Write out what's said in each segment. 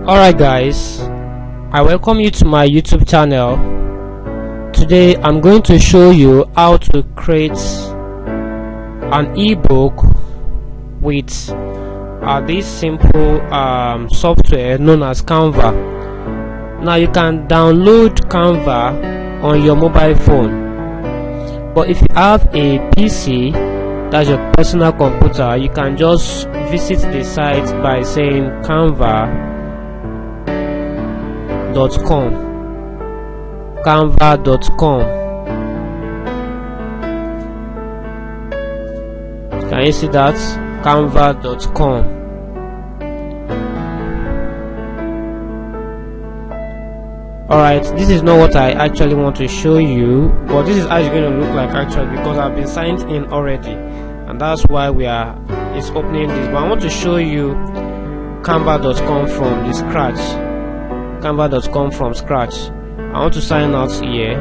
Alright guys, I welcome you to my YouTube channel. Today I'm going to show you how to create an ebook with this simple software known as Canva. Now you can download Canva on your mobile phone, but if you have a PC, that's your personal computer, you can just visit the site by saying canva.com. Can you see that? Canva.com. Alright, this is not what I actually want to show you, but this is how it's going to look like actually, because I've been signed in already, and that's why it's opening this. But I want to show you canva.com from the scratch. Canva.com from scratch. I want to sign out here.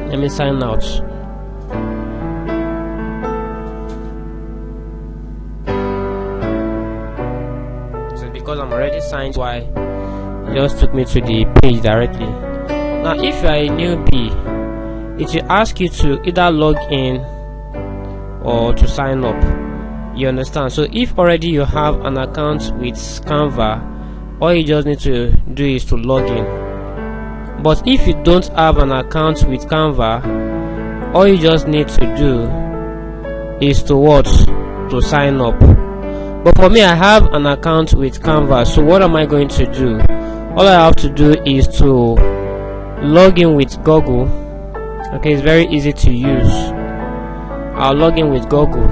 Let me sign out. So because I'm already signed, why it just took me to the page directly. Now if you are a newbie, it will ask you to either log in or to sign up. You understand? So if already you have an account with Canva, all you just need to do is to log in. But if you don't have an account with Canva, all you just need to do is to sign up. But for me, I have an account with Canva, so what am I going to do? All I have to do is to log in with Google. Okay, it's very easy to use. I'll log in with Google.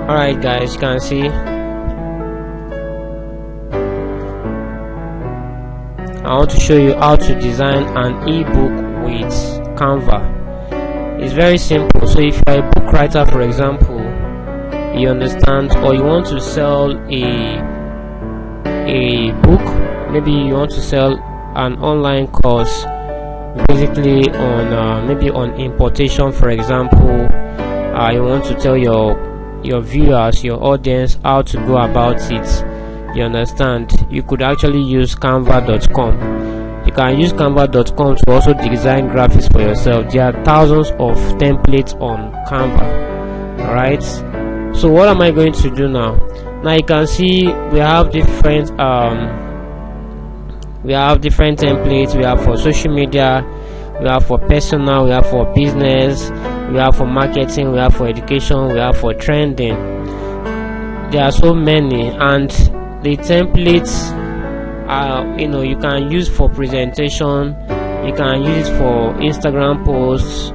Alright guys, you can see I want to show you how to design an ebook with Canva. It's very simple. So if you're a book writer, for example, you understand, or you want to sell a book, maybe you want to sell an online course basically on maybe on importation, for example. You want to tell your viewers, your audience, how to go about it. You understand? You could actually use canva.com. You can use canva.com to also design graphics for yourself. There are thousands of templates on Canva. Alright, so what am I going to do now? Now you can see we have different templates. We have for social media, we have for personal, we have for business, we have for marketing, we have for education, we have for trending. There are so many, and the templates you can use for presentation, you can use it for Instagram posts,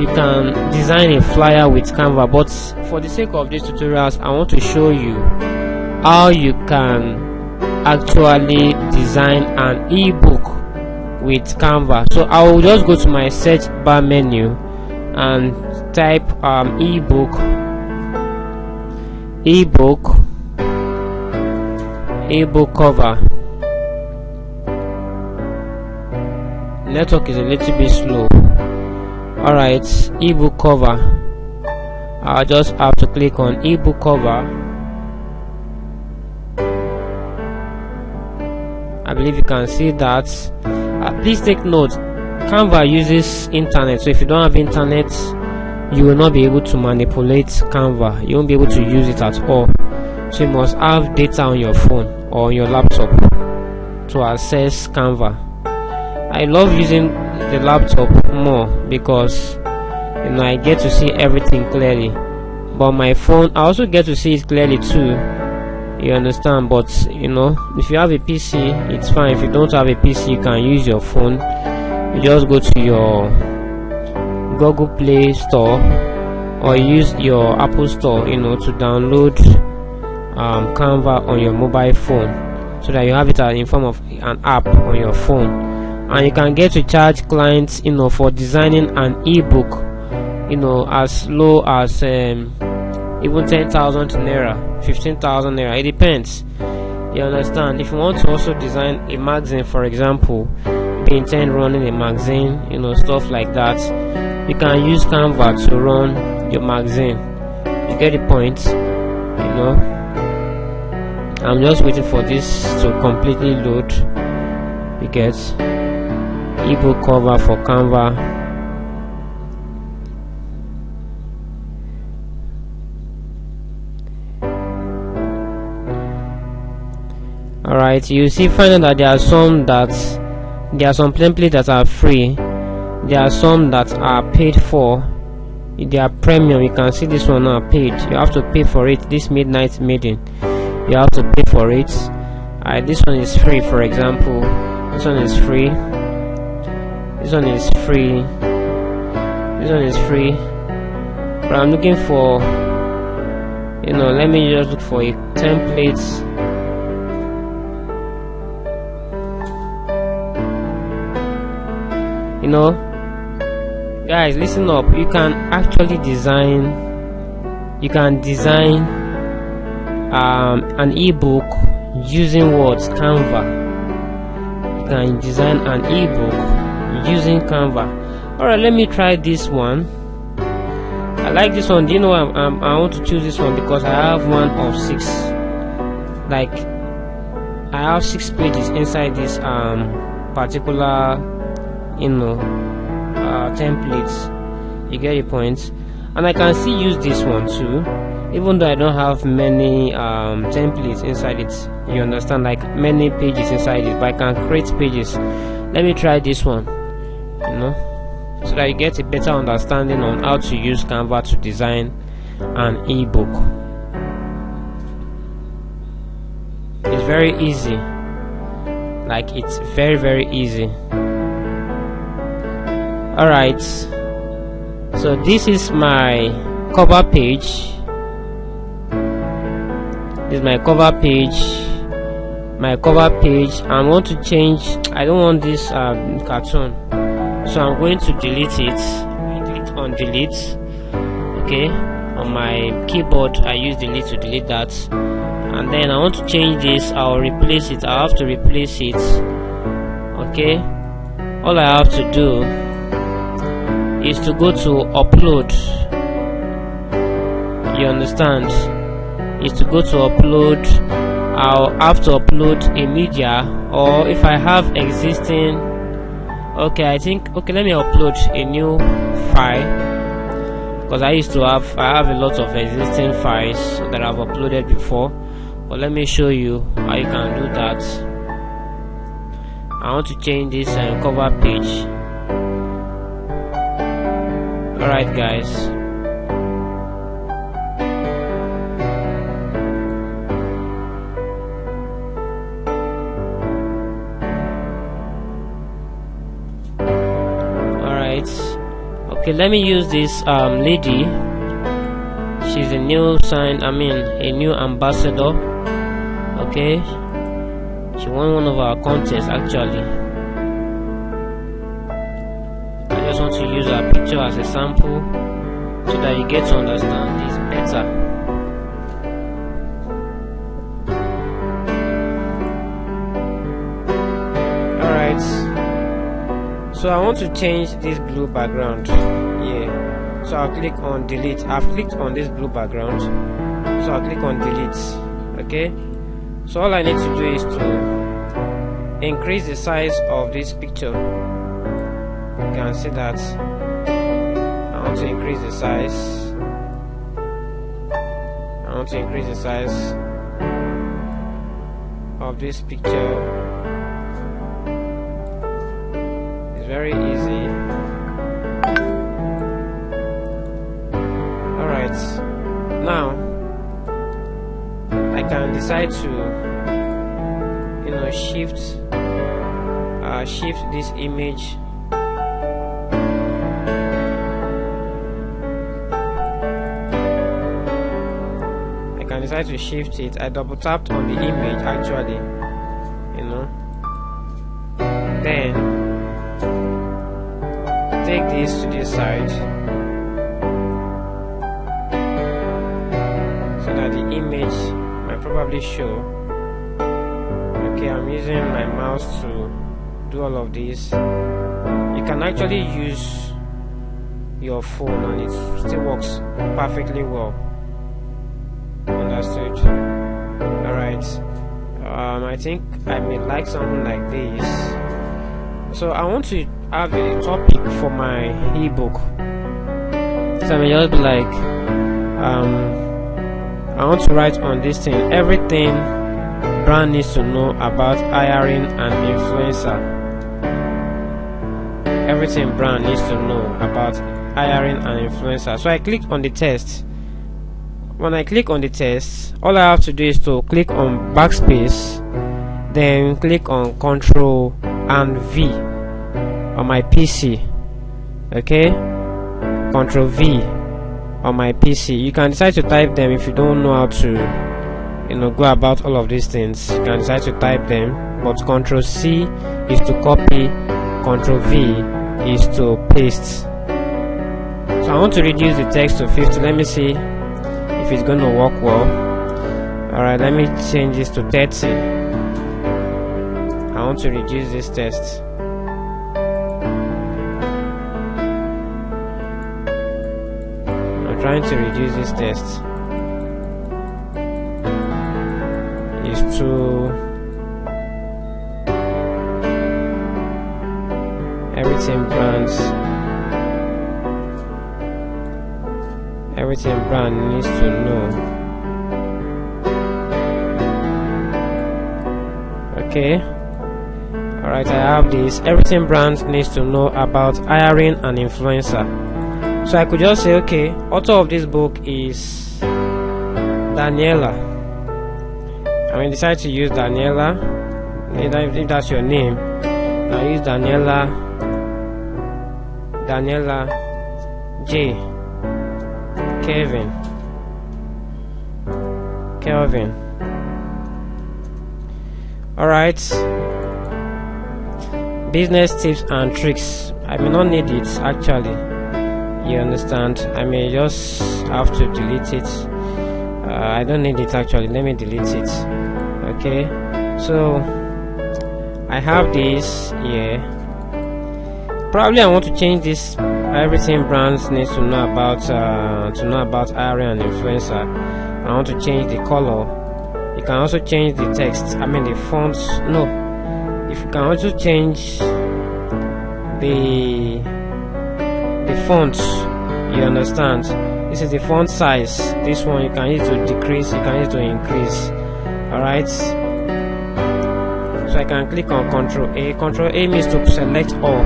you can design a flyer with Canva. But for the sake of these tutorials, I want to show you how you can actually design an ebook with Canva. So I will just go to my search bar menu and type ebook cover. Network is a little bit slow. Alright, ebook cover. I'll just have to click on ebook cover. I believe you can see that. Please take note, Canva uses internet, so if you don't have internet, you will not be able to manipulate Canva. You won't be able to use it at all. So you must have data on your phone or on your laptop to access Canva. I love using the laptop more because I get to see everything clearly. But my phone, I also get to see it clearly too. You understand? But if you have a PC, it's fine. If you don't have a PC, you can use your phone. You just go to your Google Play Store or use your Apple Store, to download Canva on your mobile phone, so that you have it in form of an app on your phone. And you can get to charge clients, for designing an ebook, as low as even 10,000 naira, 15,000 naira. It depends. You understand? If you want to also design a magazine, for example, be intend running a magazine, stuff like that, you can use Canva to run your magazine. You get the point? You know, I'm just waiting for this to completely load. You get ebook cover for Canva. Alright, you see finally that there are some templates that are free, there are some that are paid for. They are premium. You can see this one now paid. You have to pay for it. This midnight maiden, you have to pay for it. This one is free, for example. This one is free. This one is free. This one is free. But I'm looking for, let me just look for a template. Guys, listen up. You can actually design an ebook using words Canva. You can design an ebook using Canva. Alright, let me try this one. I like this one. Do you know I want to choose this one because I have one of 6. Like, I have 6 pages inside this particular templates. You get your point? And I can still use this one too, even though I don't have many templates inside it. You understand, like many pages inside it, but I can create pages. Let me try this one, so that you get a better understanding on how to use Canva to design an ebook. It's very easy. Like, it's very, very easy. Alright, so this is my cover page. This is my cover page. I want to change. I don't want this cartoon, so I'm going to delete it. I click on delete. Okay, on my keyboard I use delete to delete that. And then I want to change this. I'll replace it. I have to replace it. Okay, all I have to do is to go to upload. You understand? Is to go to upload. I'll have to upload a media, or if I have existing, let me upload a new file, because I have a lot of existing files that I've uploaded before. But let me show you how you can do that. I want to change this cover page. Alright guys, okay, let me use this lady. She's a new a new ambassador. Okay, she won one of our contests actually. I just want to use her picture as a sample so that you get to understand this better. Alright, so I want to change this blue background. So I'll click on delete. I've clicked on this blue background, so I'll click on delete. Okay, so all I need to do is to increase the size of this picture. You can see that I want to increase the size. Of this picture. It's very easy. Alright, now I can decide to shift this image. Decide to shift it. I double tapped on the image actually, then take this to this side so that the image might probably show. Okay, I'm using my mouse to do all of this. You can actually use your phone and it still works perfectly well. I think I may like something like this. So I want to have a topic for my ebook. So I may just be like, I want to write on this thing, everything brand needs to know about hiring an influencer. Everything brand needs to know about hiring an influencer. So I click on the text. When I click on the text, all I have to do is to click on backspace, then click on Ctrl and V on my PC. Okay, Ctrl V on my PC. You can decide to type them if you don't know how to, go about all of these things. You can decide to type them, but Ctrl C is to copy, Ctrl V is to paste. So I want to reduce the text to 50. Let me see if it's going to work well. Alright, let me change this to 30. I want to reduce this text. I'm trying to reduce this text. It's too... everything brand needs to know. Okay, alright, I have this. Everything brand needs to know about hiring an influencer. So I could just say, okay, author of this book is Daniela. I mean, decide to use Daniela. If that's your name, I use Daniela J. Kelvin. Alright, business tips and tricks. I may not need it actually, you understand. I may just have to delete it. I don't need it actually. Let me delete it. Okay, so I have this here. Probably I want to change this. Everything brands needs to know about hiring an influencer. I want to change the color. You can also change the text. I mean the fonts. No, if you can also change the fonts. You understand? This is the font size. This one you can use to decrease. You can use to increase. All right. So I can click on Ctrl A. Ctrl A means to select all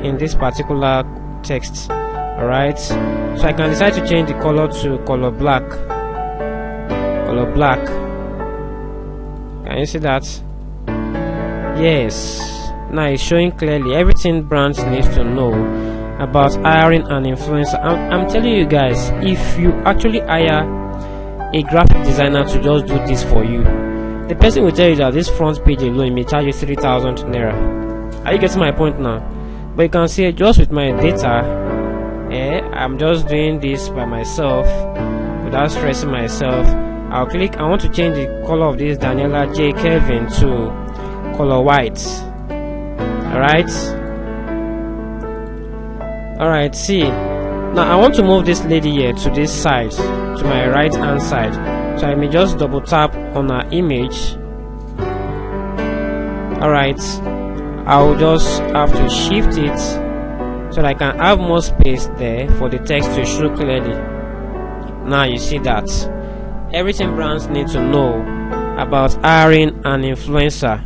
in this particular text. Alright, so I can decide to change the color to color black. Can you see that? Yes, now it's showing clearly everything brands needs to know about hiring an influencer. I'm telling you guys, if you actually hire a graphic designer to just do this for you, the person will tell you that this front page alone may charge you 3,000 naira. Are you getting my point now? But you can see just with my data, I'm just doing this by myself without stressing myself. I'll click. I want to change the color of this Daniela J. Kelvin to color white. Alright, see. Now I want to move this lady here to this side, to my right hand side. So I may just double tap on her image. Alright, I'll just have to shift it so that I can have more space there for the text to show clearly. Now you see that everything brands need to know about hiring an influencer.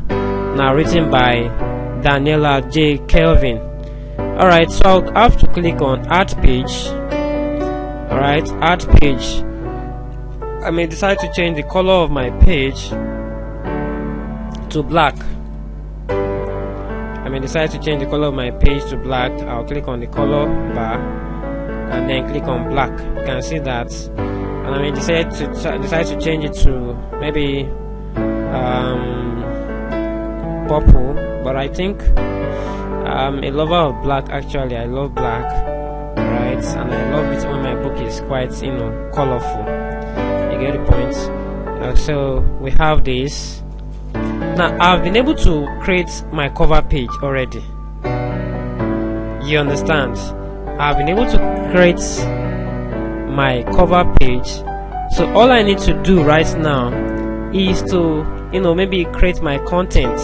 Now written by Daniela J. Kelvin. Alright, so I'll have to click on add page. Alright, add page. I may decide to change the color of my page to black. I'll click on the color bar and then click on black. You can see that, and I may decide to change it to maybe purple. But I think I'm a lover of black. Actually, I love black, right? And I love it when my book is quite, colorful. You get the point? So we have this. Now I've been able to create my cover page already. You understand? I've been able to create my cover page. So all I need to do right now is to, maybe create my content,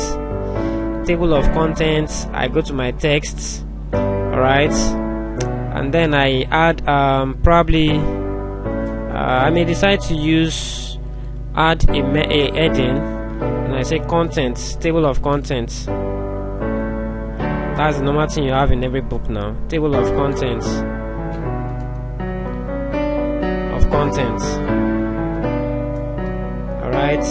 table of contents. I go to my texts, alright, and then I add probably I may decide to add a heading, and I say contents, table of contents. That's the normal thing you have in every book now, table of contents. Alright,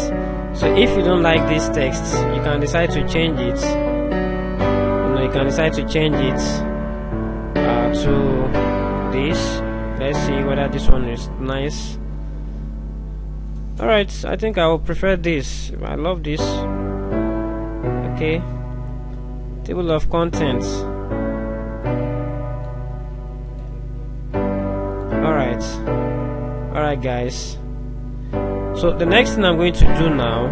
so if you don't like this text, you can decide to change it. You can decide to change it to this. Let's see whether this one is nice. Alright, I think I will prefer this. I love this. Okay, table of contents. Alright guys, so the next thing I'm going to do now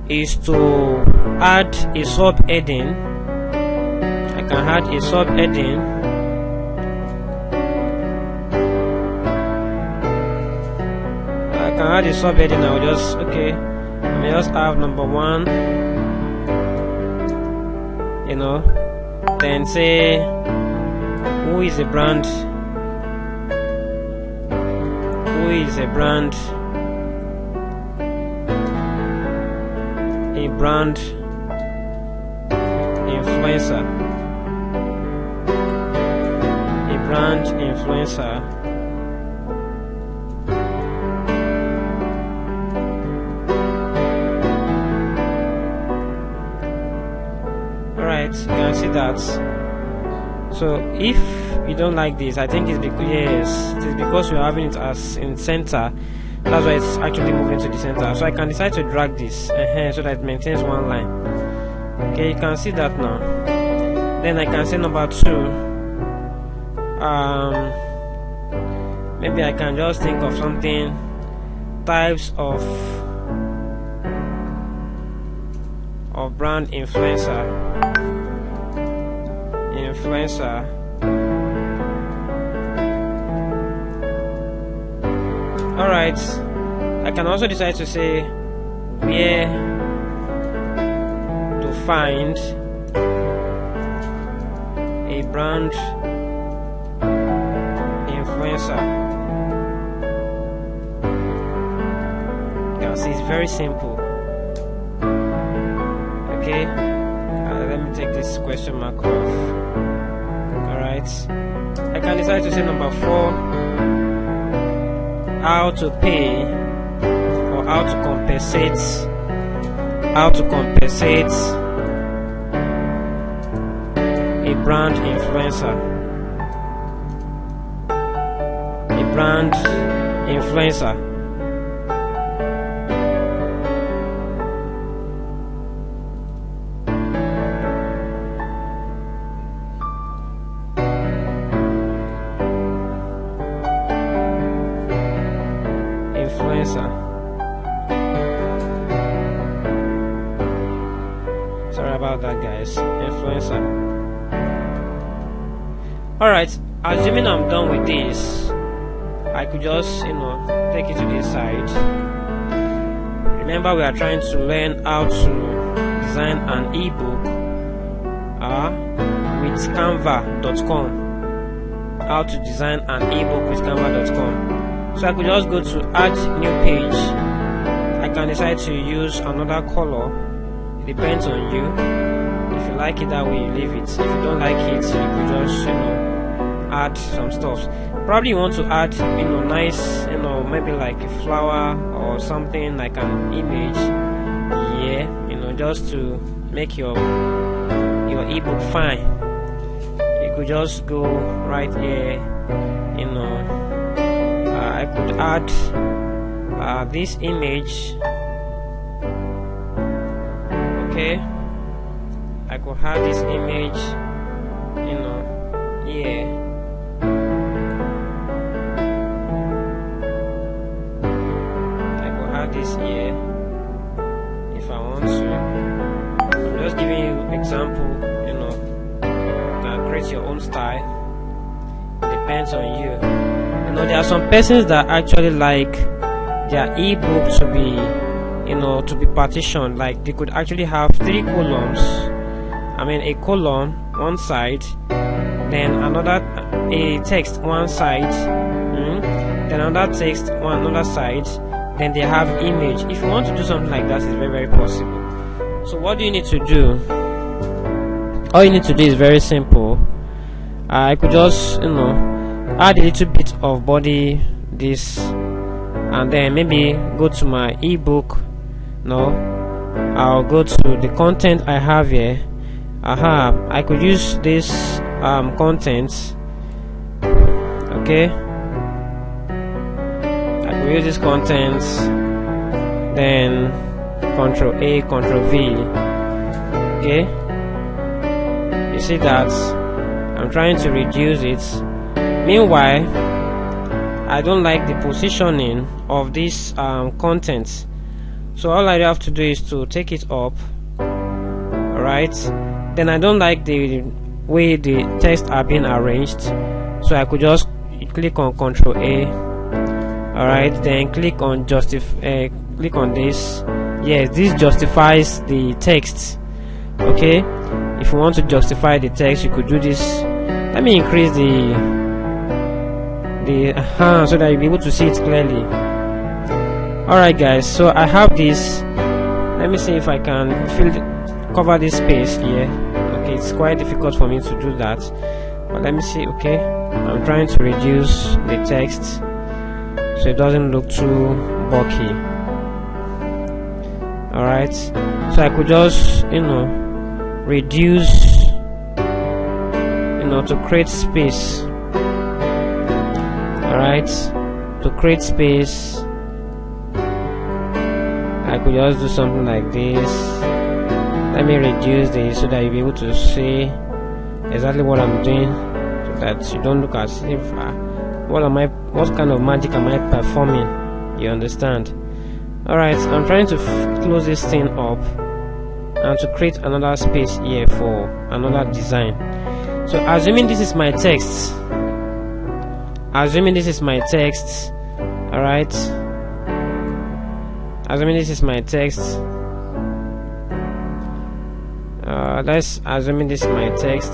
is to add a subheading. I can add a subheading. I will just, I may just have number 1, then say who is a brand influencer. Alright, you can see that. So if you don't like this, I think it's because you're having it as in center. That's why it's actually moving to the center. So I can decide to drag this so that it maintains one line. Okay, you can see that now. Then I can say number 2. Maybe I can just think of something, types of brand influencer. Alright, I can also decide to say where to find a brand influencer. You can see it's very simple. Okay, let me take this question mark off. Alright, I can decide to say number 4, how to pay or how to compensate a brand influencer. Influencer. Sorry about that, guys. Influencer. Alright, assuming I'm done with this, I could just take it to this side. Remember, we are trying to learn how to design an ebook with Canva.com. How to design an ebook with Canva.com. So I could just go to add new page. I can decide to use another color. It depends on you. If you like it that way, you leave it. If you don't like it, you could just add some stuff. Probably you want to add nice, maybe like a flower or something, like an image, just to make your ebook fine. You could just go right here. I could add this image. Okay, I could have this image here. I could have this here if I want to. I'm just giving you example. You can create your own style. Depends on you. There are some persons that actually like their ebook to be, to be partitioned. Like they could actually have 3 columns. I mean, a column one side, then a text one side, then another text one another side, then they have image. If you want to do something like that, it's very, very possible. So what do you need to do? All you need to do is very simple. I could just add a little bit of body this, and then maybe go to my ebook. I'll go to the content I have here. I could use this content. Okay, I could use this content, then Ctrl A, Ctrl V. Okay, you see that I'm trying to reduce it. Meanwhile, I don't like the positioning of this content, so all I have to do is to take it up. Alright, then I don't like the way the text are being arranged, so I could just click on Ctrl A. Alright, then click on click on this. Yes, this justifies the text. Okay, if you want to justify the text, you could do this. Let me increase the so that you'll be able to see it clearly. Alright guys, so I have this. Let me see if I can cover this space here. Okay, it's quite difficult for me to do that, but let me see. Okay, I'm trying to reduce the text so it doesn't look too bulky. Alright, so I could just reduce to create space. Alright, to create space I could just do something like this. Let me reduce this so that you'll be able to see exactly what I'm doing, so that you don't look as if what kind of magic am I performing. You understand? Alright, I'm trying to close this thing up and to create another space here for another design. So assuming this is my text, alright, assuming this is my text, let's assuming this is my text,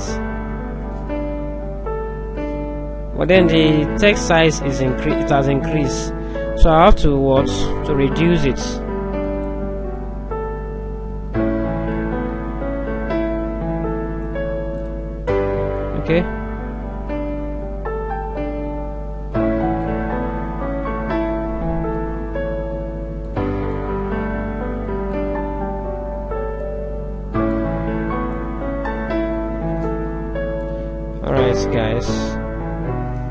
but then the text size is it has increased, so I have to reduce it. Okay, alright guys,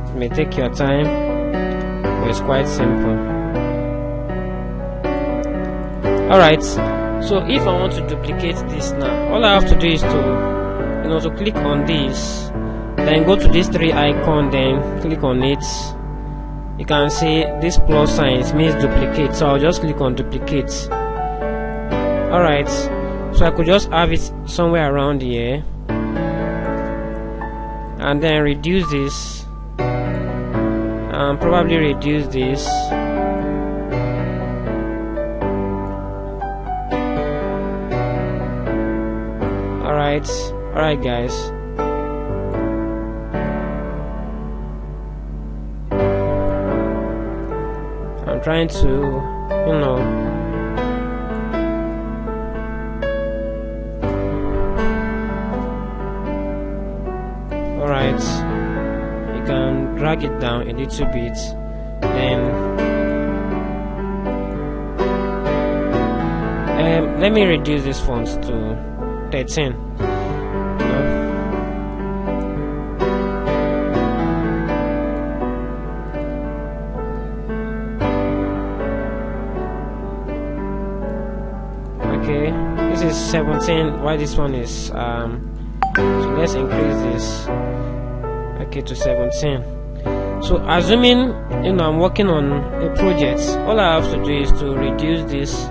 it may take your time, but it's quite simple. Alright, so if I want to duplicate this now, all I have to do is to click on this, then go to these 3 icons, then click on it. You can see this plus sign, it means duplicate, so I'll just click on duplicate. Alright, so I could just have it somewhere around here, and then reduce this, and probably reduce this. Alright guys, I'm trying to alright, you can drag it down a little bit, then let me reduce this font to 13. Okay, this is 17, while this one is so let's increase this, okay, to 17. So assuming I'm working on a project, all I have to do is to reduce this.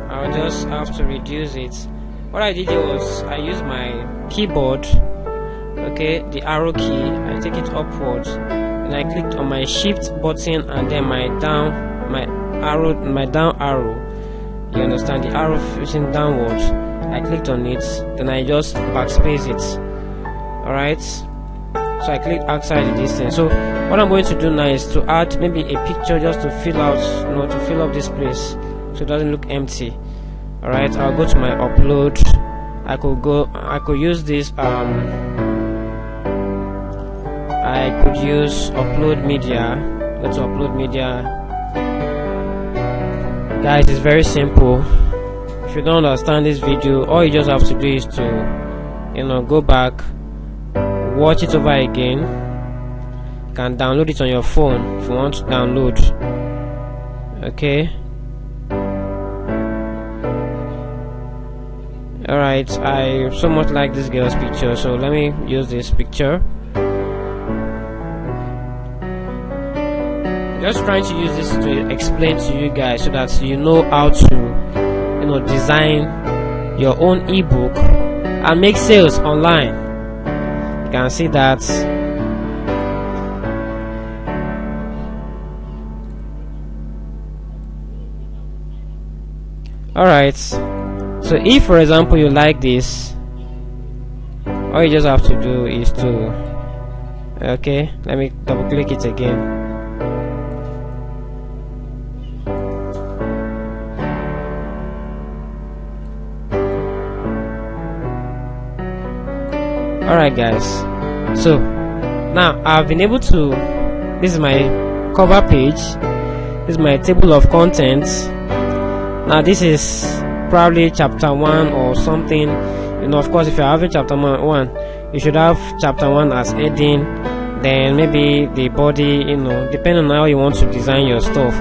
I'll just have to reduce it. What I did here was I used my keyboard, okay, the arrow key, I take it upwards, and I clicked on my shift button and then my down arrow. You understand, the arrow facing downwards. I clicked on it, then I just backspace it. Alright, so I clicked outside the distance. So what I'm going to do now is to add maybe a picture just to fill out, to fill up this place so it doesn't look empty. Alright, I'll go to my upload. I could use this I could use upload media. Go to upload media. Guys, it's very simple. If you don't understand this video, all you just have to do is to go back, watch it over again. You can download it on your phone if you want to download. Okay, alright, I so much like this girl's picture, so let me use this picture. Just trying to use this to explain to you guys so that you know how to design your own ebook and make sales online. You can see that. Alright, so if for example you like this, all you just have to do is to let me double click it again. Alright guys, so now I've been able to, this is my cover page, this is my table of contents. Now this is probably chapter 1 or something. Of course, if you're having chapter 1, you should have chapter 1 as heading, then maybe the body, depending on how you want to design your stuff.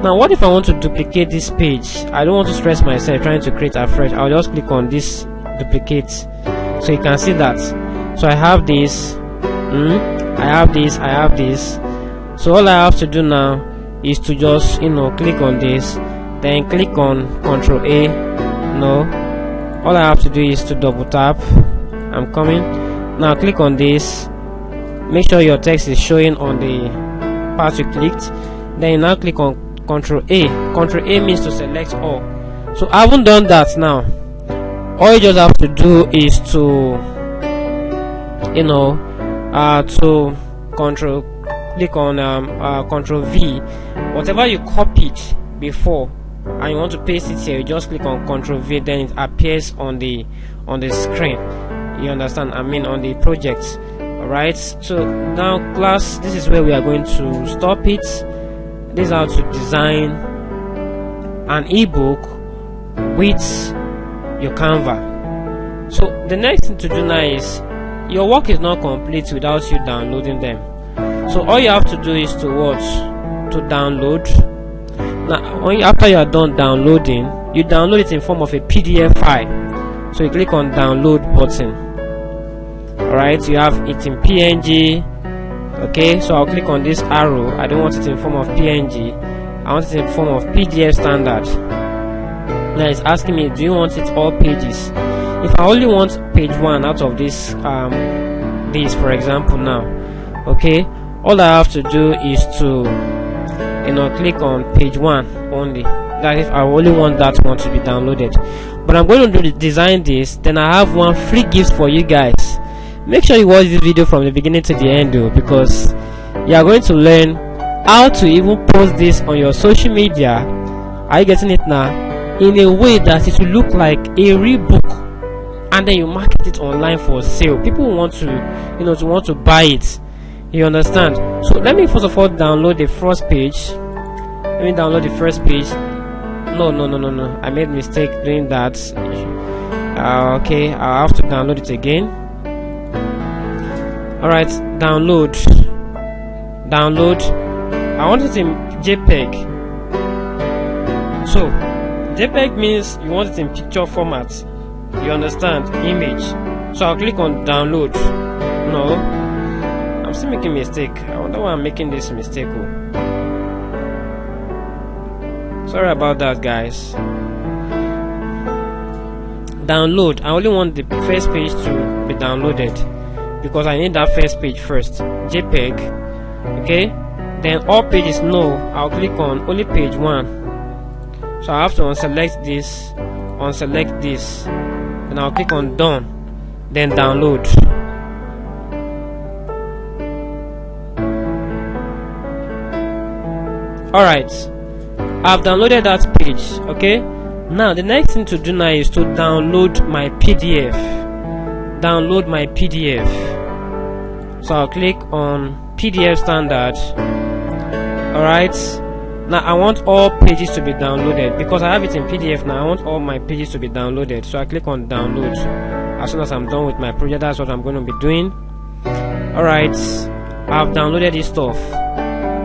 Now what if I want to duplicate this page? I don't want to stress myself trying to create afresh. I'll just click on this duplicate, so you can see that. So I have this, I have this. So all I have to do now is to just click on this, then click on Ctrl A. All I have to do is to double tap. I'm coming. Now click on this. Make sure your text is showing on the part you clicked. Then you now click on Ctrl A. Ctrl A means to select all. So I haven't done that now. All you just have to do is to click on Ctrl V. Whatever you copied before and you want to paste it here, you just click on Ctrl V, then it appears on the screen. You understand? I mean on the project. Alright, so now class, this is where we are going to stop it. This is how to design an ebook with your Canva. So the next thing to do now is, your work is not complete without you downloading them. So all you have to do is to download. Now after you are done downloading, you download it in form of a PDF file. So you click on download button. Alright, you have it in PNG. Okay, so I'll click on this arrow. I don't want it in form of PNG, I want it in form of PDF standard. Now it's asking me, do you want it all pages? If I only want page 1 out of this for example now, okay, all I have to do is to click on page 1 only. That if I only want that one to be downloaded. But I'm going to design this, then I have one free gift for you guys. Make sure you watch this video from the beginning to the end though, because you are going to learn how to even post this on your social media. Are you getting it now? In a way that it will look like a real book, and then you market it online for sale. People want to want to buy it. You understand? So let me first of all download the first page. Let me download the first page. No, I made a mistake doing that. Okay, I'll have to download it again. Alright, download. I want it in JPEG. So JPEG means you want it in picture format. You understand? Image. So I'll click on download. No, I'm still making a mistake. I wonder why I'm making this mistake. Sorry about that, guys. Download. I only want the first page to be downloaded because I need that first page first. JPEG. Okay, then all pages, no, I'll click on only page 1. So I have to unselect this, then I'll click on done, then download. Alright, I've downloaded that page. Okay, now the next thing to do now is to download my PDF. So I'll click on PDF standard. Alright, now I want all pages to be downloaded because I have it in PDF now. I want all my pages to be downloaded, so I click on download. As soon as I'm done with my project, that's what I'm going to be doing. Alright, I've downloaded this stuff.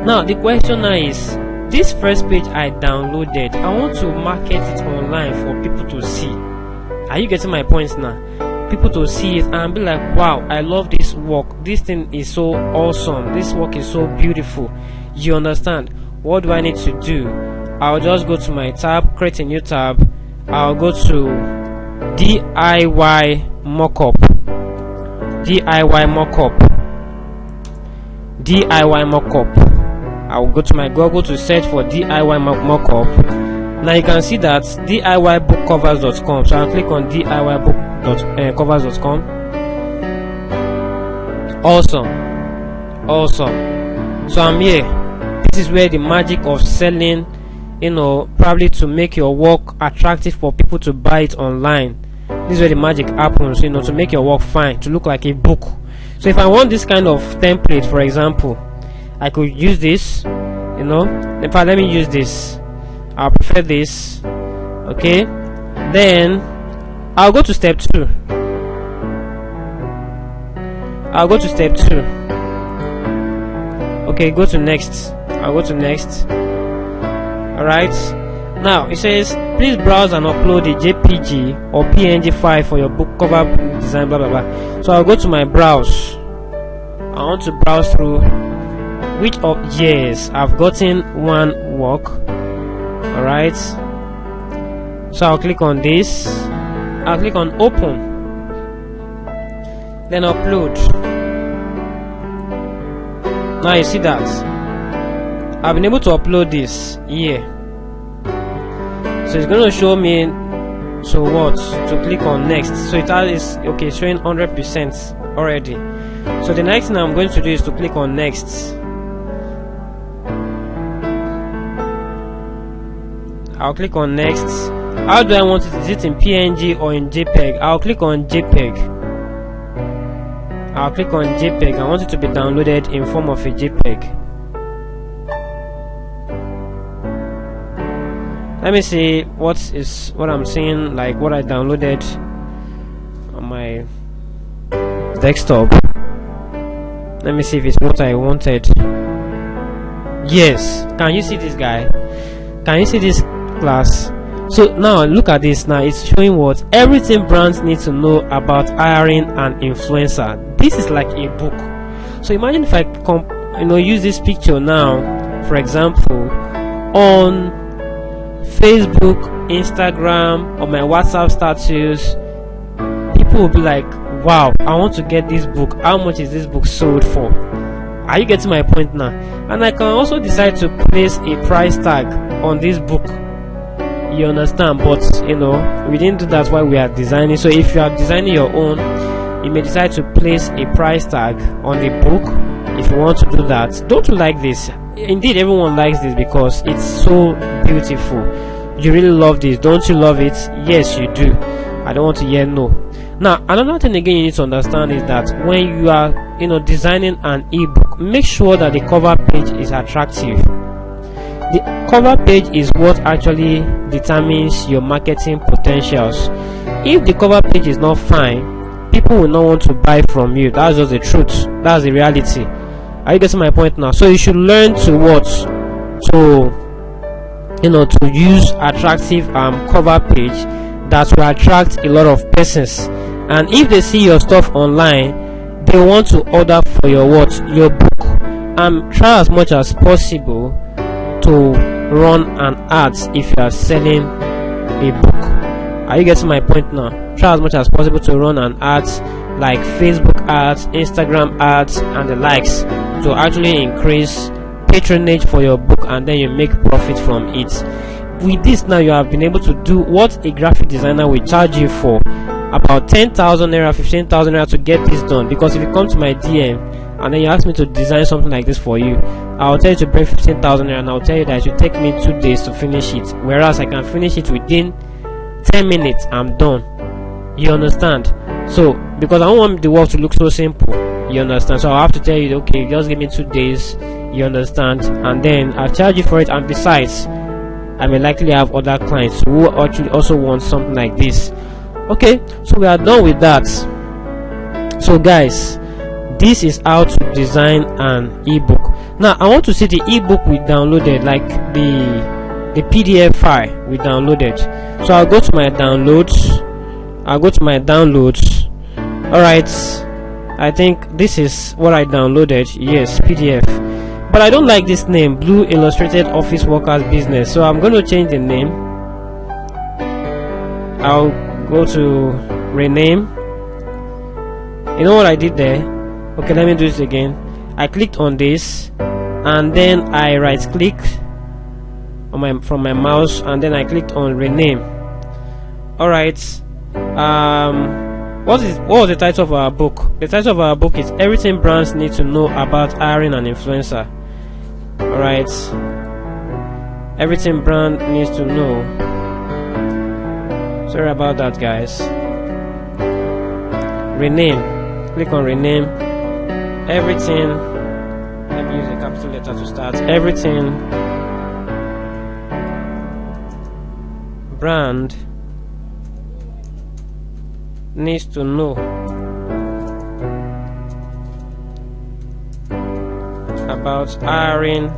Now the question now is, this first page I downloaded, I want to market it online for people to see. Are you getting my points now? People to see it and be like, wow, I love this work, this thing is so awesome, this work is so beautiful. You understand? What do I need to do? I'll just go to my tab, create a new tab. I'll go to DIY mockup. I'll go to my Google to search for DIY mockup. Now you can see that DIYbookcovers.com. So I'll click on DIYbookcovers.com. Awesome. So I'm here. This is where the magic of selling, probably to make your work attractive for people to buy it online. This is where the magic happens, to make your work fine, to look like a book. So if I want this kind of template, for example, I could use this, in fact, let me use this. I'll prefer this. Okay, then I'll go to step 2. Okay, go to next. I'll go to next. Alright, now it says please browse and upload the JPG or PNG file for your book cover design, blah blah blah. So I'll go to my browse. I want to browse through which of yes, I've gotten one work. Alright, so I'll click on this. I'll click on open, then upload. Now you see that I've been able to upload this here. So it's going to show me to click on next. So it is okay, showing 100% already. So the next thing I'm going to do is to click on next. I'll click on next. How do I want it? Is it in PNG or in JPEG? I'll click on JPEG. I want it to be downloaded in form of a JPEG. Let me see what I'm seeing, like what I downloaded on my desktop. Let me see if it's what I wanted. Yes, can you see this guy? Can you see this class? So now look at this. Now it's showing what everything brands need to know about hiring an influencer. This is like a book. So imagine if I use this picture now, for example, on Facebook, Instagram, or my WhatsApp status. People will be like, wow, I want to get this book. How much is this book sold for? Are you getting my point now? And I can also decide to place a price tag on this book. You understand? But we didn't do that while we are designing. So if you are designing your own, you may decide to place a price tag on the book if you want to do that. Don't you like this? Indeed, everyone likes this because it's so beautiful. You really love this, don't you love it? Yes, you do. I don't want to hear no. Now, another thing again you need to understand is that when you are designing an ebook, make sure that the cover page is attractive. The cover page is what actually determines your marketing potentials. If the cover page is not fine, people will not want to buy from you. That's just the truth. That's the reality. Are you getting my point now? So you should learn to use attractive cover page that will attract a lot of persons. And if they see your stuff online, they want to order for your book. Try as much as possible to run an ad if you are selling a book. Are you getting my point now? Try as much as possible to run an ad like Facebook ads, Instagram ads, and the likes to actually increase patronage for your book, and then you make profit from it. With this now, you have been able to do what a graphic designer will charge you for, about 10,000 naira, 15,000 naira to get this done. Because if you come to my DM and then you ask me to design something like this for you, I'll tell you to bring 15,000 naira, and I'll tell you that it should take me 2 days to finish it, whereas I can finish it within 10 minutes. I'm done. You understand? So because I don't want the work to look so simple, you understand, so I'll have to tell you, okay, just give me 2 days, you understand, and then I'll charge you for it. And besides, I may likely have other clients who actually also want something like this. Okay, so we are done with that. So guys, this is how to design an ebook. Now I want to see the ebook we downloaded, like the PDF file we downloaded. So I'll go to my downloads. Alright, I think this is what I downloaded. Yes, PDF. But I don't like this name, Blue Illustrated Office Workers Business, so I'm going to change the name. I'll go to rename. You know what I did there? Okay, let me do this again. I clicked on this, and then I right click on from my mouse, and then I clicked on rename. Alright, what was the title of our book? The title of our book is Everything Brands Need to Know About Hiring an Influencer. Alright, everything brand needs to know. Sorry about that, guys. Rename. Click on rename. Everything. Let me use a capital letter to start. Everything brand needs to know about hiring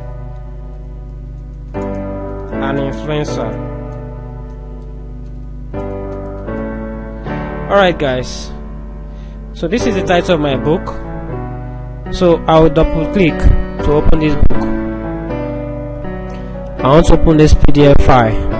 an influencer. Alright guys, so this is the title of my book. So I'll double click to open this book. I want to open this PDF file.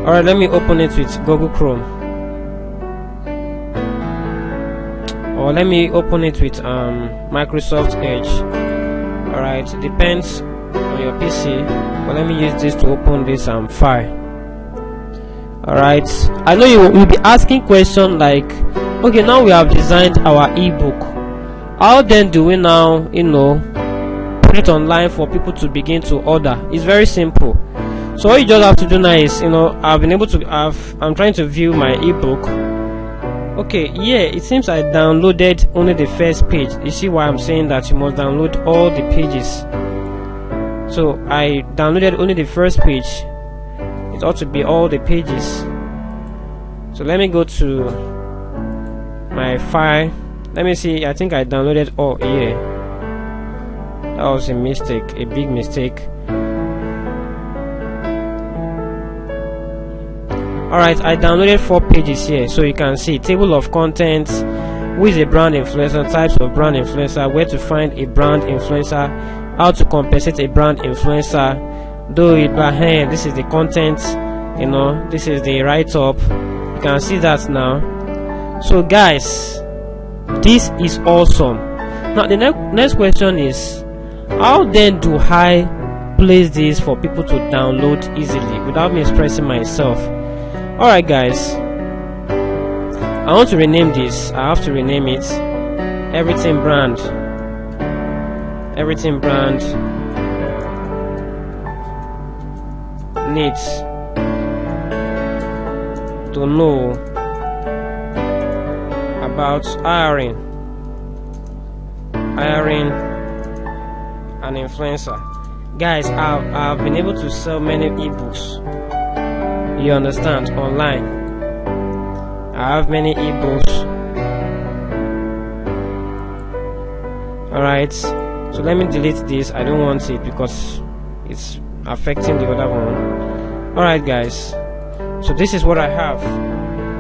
Alright, let me open it with Google Chrome, or let me open it with Microsoft Edge. Alright, it depends on your PC, but let me use this to open this file. Alright, I know you will be asking questions like, okay, now we have designed our ebook, how then do we now put it online for people to begin to order? It's very simple. So all you just have to do now is, I'm trying to view my ebook. Okay, yeah, it seems I downloaded only the first page. You see why I'm saying that you must download all the pages. So I downloaded only the first page. It ought to be all the pages. So let me go to my file. Let me see. I think I downloaded all. Yeah, that was a mistake, a big mistake. Alright, I downloaded 4 pages here, so you can see table of contents, who is a brand influencer, types of brand influencer, where to find a brand influencer, how to compensate a brand influencer, do it by hand. This is the content, this is the write-up. You can see that now. So guys, this is awesome. Now the next question is, how then do I place this for people to download easily without me expressing myself? Alright guys, I want to rename this. I have to rename it Everything Brand Needs to Know About Hiring an Influencer. Guys, I've been able to sell many ebooks, you understand, online. I have many ebooks. Alright, so let me delete this. I don't want it because it's affecting the other one. Alright guys, so this is what I have.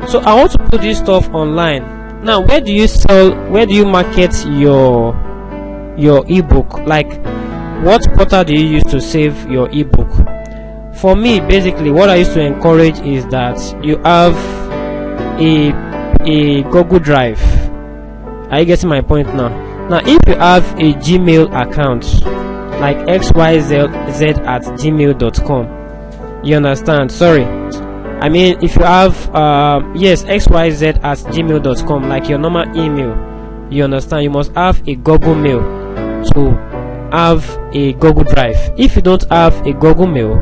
So I want to put this stuff online. Now, where do you market your ebook? Like, what portal do you use to save your ebook? For me, basically, what I used to encourage is that you have a Google Drive. Are you getting my point now? Now, if you have a Gmail account like xyz@gmail.com, you understand? Sorry, I mean, if you have xyz@gmail.com, like your normal email, you understand, you must have a Google Mail to have a Google Drive. If you don't have a Google Mail,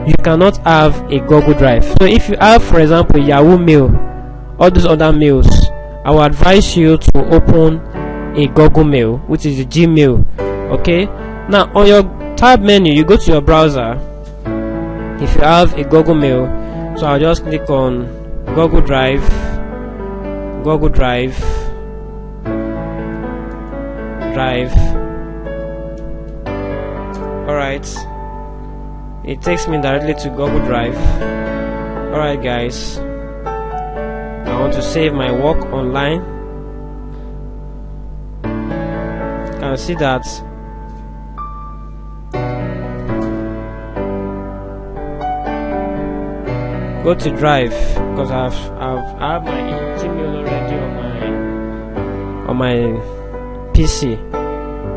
you cannot have a Google Drive. So if you have, for example, Yahoo Mail, all those other mails, I will advise you to open a Google Mail, which is a Gmail. Okay, now on your tab menu, you go to your browser. If you have a Google Mail, so I'll just click on Google Drive. Alright, it takes me directly to Google Drive. Alright guys, I want to save my work online. You can see that go to Drive, because I have my Gmail already on my PC.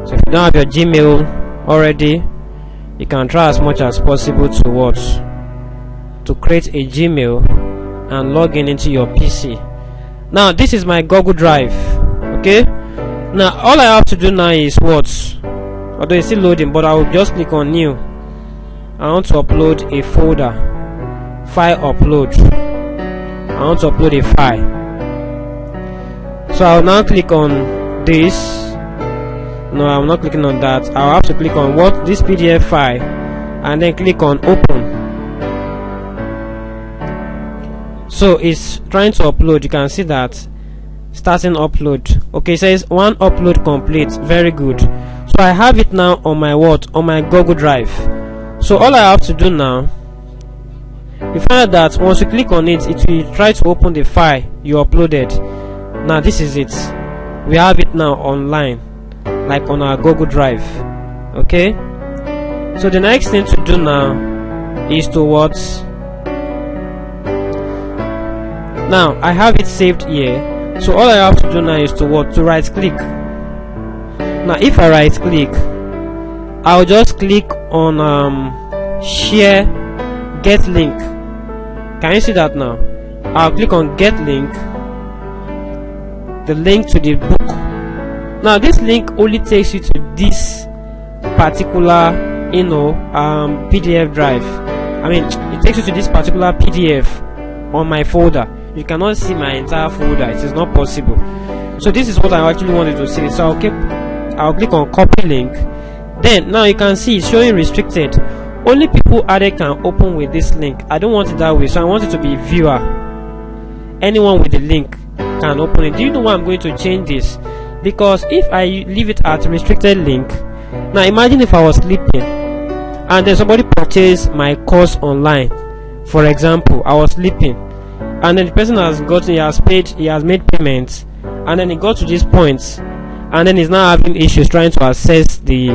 So if you don't have your Gmail already, you can try as much as possible to create a Gmail and log in into your PC. Now this is my Google Drive. Okay, now all I have to do now is although it's still loading, but I will just click on new. I want to upload a folder. File upload. I want to upload a file, so I'll now click on this. No, I'm not clicking on that. I'll have to click on this PDF file, and then click on open. So it's trying to upload. You can see that starting upload. Okay, it says one upload complete. Very good. So I have it now on my Google Drive. So all I have to do now, you find that once you click on it, it will try to open the file you uploaded. Now this is it. We have it now online, like on our Google Drive. Okay, so the next thing to do now is to now I have it saved here. So all I have to do now is to right click. Now if I right click, I'll just click on share get link. Can you see that now? I'll click on get link, the link to the book. Now this link only takes you to this particular PDF drive. I mean, it takes you to this particular PDF on my folder. You cannot see my entire folder. It is not possible. So this is what I actually wanted to see. So I'll click on copy link. Then now you can see it's showing restricted. Only people added can open with this link. I don't want it that way, so I want it to be viewer. Anyone with the link can open it. Do you know why I'm going to change this? Because if I leave it at restricted link, now imagine if I was sleeping and then somebody purchased my course online. For example, I was sleeping and then the person he has made payments, and then he got to this point and then he's now having issues trying to access the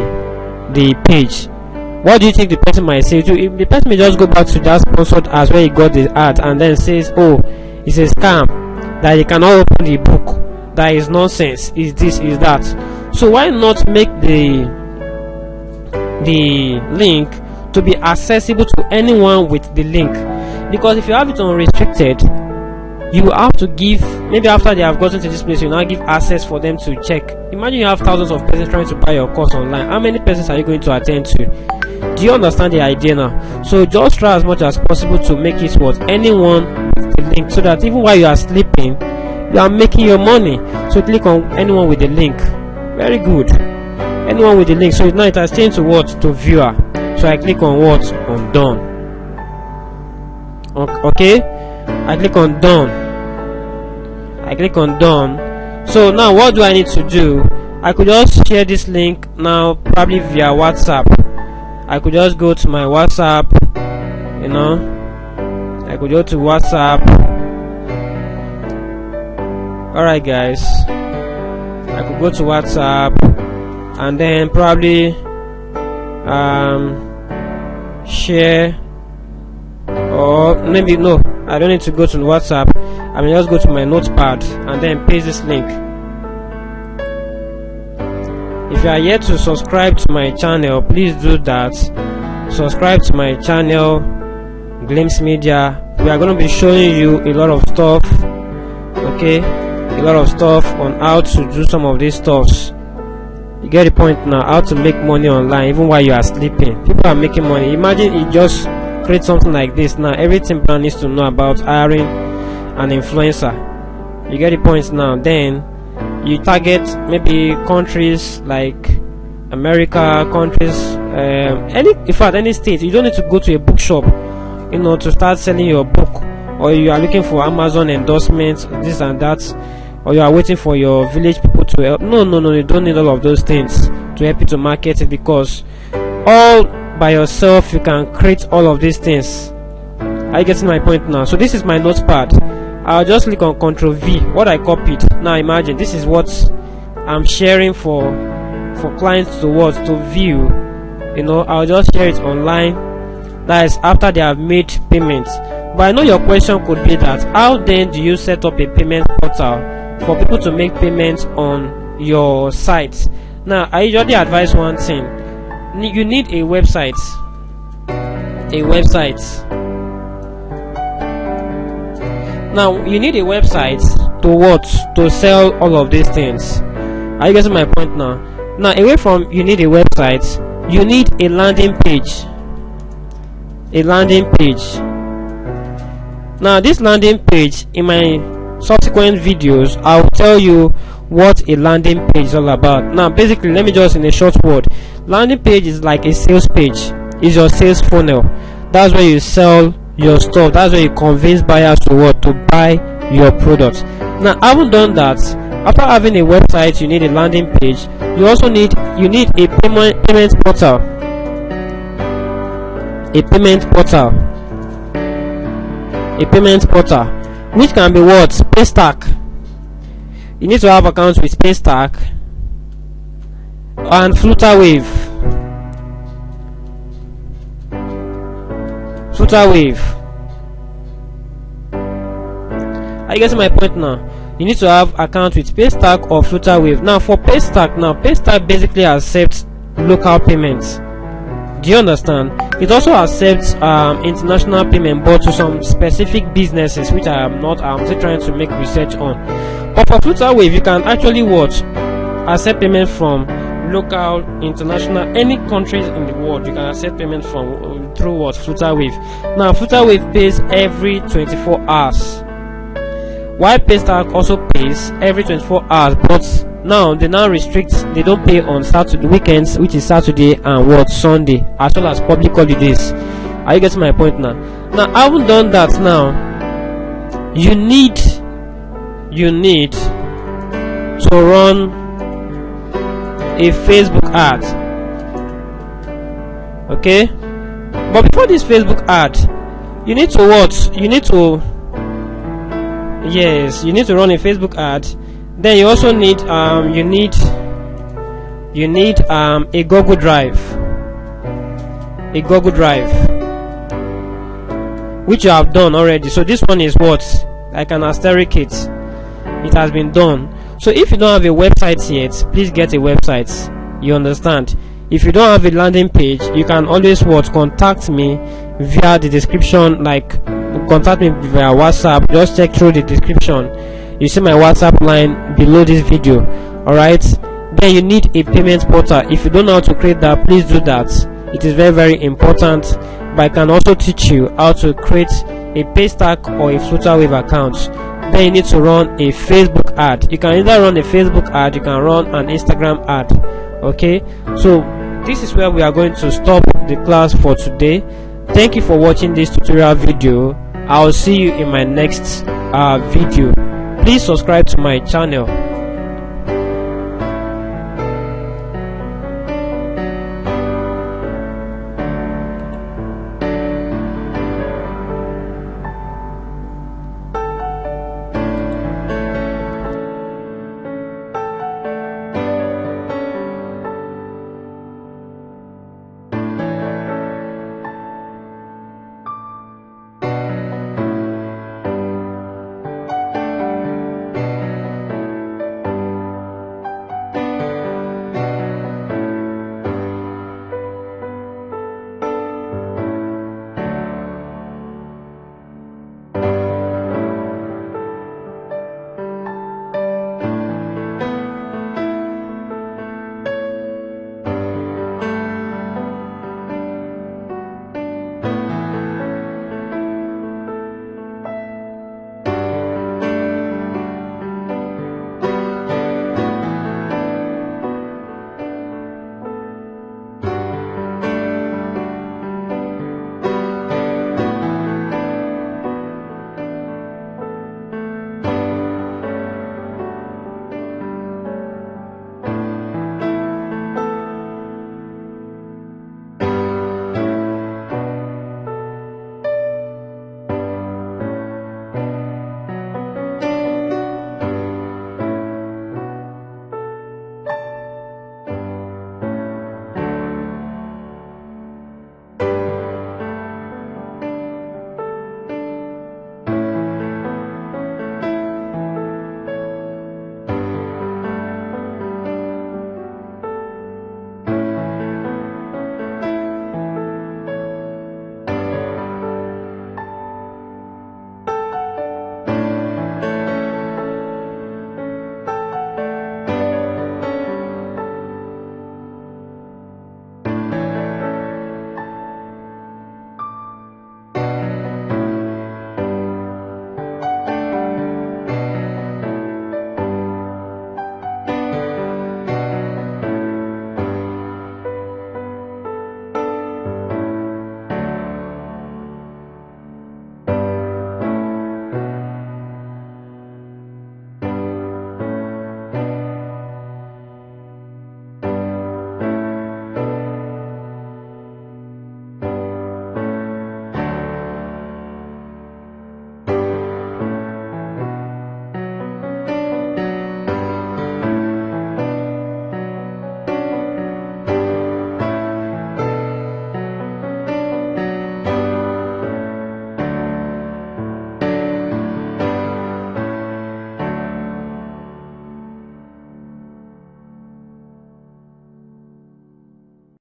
page. What do you think the person might say? The person may just go back to that sponsored as where he got the ad and then says, oh, it's a scam, that you cannot open the book, that is nonsense, is this, is that. So why not make the link to be accessible to anyone with the link? Because if you have it unrestricted, you will have to give, maybe after they have gotten to this place, you now give access for them to check. Imagine you have thousands of persons trying to buy your course online. How many persons are you going to attend to? Do you understand the idea now? So just try as much as possible to make it anyone with the link, so that even while you are sleeping, you are making your money. So click on anyone with the link. Very good. Anyone with the link. So now it has changed to to viewer. So I click on on done. Okay, I click on done. So now what do I need to do? I could just share this link now, probably via WhatsApp. I could just go to my WhatsApp, I could go to WhatsApp Alright guys, I could go to WhatsApp and then probably share, or maybe no, I don't need to go to WhatsApp. I mean, just go to my notepad and then paste this link. If you are yet to subscribe to my channel, please do that. Subscribe to my channel, Glims Media. We are going to be showing you a lot of stuff, okay, a lot of stuff on how to do some of these stuffs. You get the point now, how to make money online even while you are sleeping. People are making money. Imagine you just create something like this. Now everything brand needs to know about hiring an influencer. You get the point now. Then you target maybe countries like America, countries, any state. You don't need to go to a bookshop, to start selling your book, or you are looking for Amazon endorsements, this and that, or you are waiting for your village people to help. No, you don't need all of those things to help you to market it, because all by yourself you can create all of these things. Are you getting my point now? So this is my notepad. I'll just click on Ctrl V, what I copied. Now imagine this is what I'm sharing for clients to view. I'll just share it online. That is after they have made payments. But I know your question could be that how then do you set up a payment portal for people to make payments on your site? Now I usually advise one thing. You need a website. Now you need a website to sell all of these things. Are you getting my point now? Now away from you need a website, you need a landing page. Now this landing page, in my subsequent videos I'll tell you what a landing page is all about. Now basically, let me just in a short word, landing page is like a sales page. It's your sales funnel. That's where you sell your stuff. That's where you convince buyers to buy your product. Now having done that, after having a website, you need a landing page. You also need a payment portal. A payment portal, which can be what? Paystack. You need to have accounts with Paystack and Flutterwave. Are you getting my point now? You need to have account with Paystack or Flutterwave. Now for Paystack basically accepts local payments. Do you understand? It also accepts international payment, but to some specific businesses which I'm still trying to make research on. But for Flutterwave, you can actually accept payment from local, international, any countries in the world. You can accept payment from through Flutterwave. Now Flutterwave pays every 24 hours, while Paystack also pays every 24 hours, but now they restrict, they don't pay on Saturday weekends, which is Saturday and Sunday, as well as public holidays. Are you getting my point now? Now having done that, now you need to run a Facebook ad. Okay, but before this Facebook ad, you need to run a Facebook ad. Then you also need a Google Drive, which you have done already. So this one is like an asterisk. It has been done. So if you don't have a website yet, please get a website. You understand? If you don't have a landing page, you can always contact me via the description. Like contact me via WhatsApp. Just check through the description. You see my WhatsApp line below this video. Alright, then you need a payment portal. If you don't know how to create that, please do that. It is very, very important. But I can also teach you how to create a Paystack or a Flutterwave account. Then you need to run a Facebook ad. You can either run a Facebook ad, you can run an Instagram ad. Okay, so this is where we are going to stop the class for today. Thank you for watching this tutorial video. I'll see you in my next video. Please subscribe to my channel.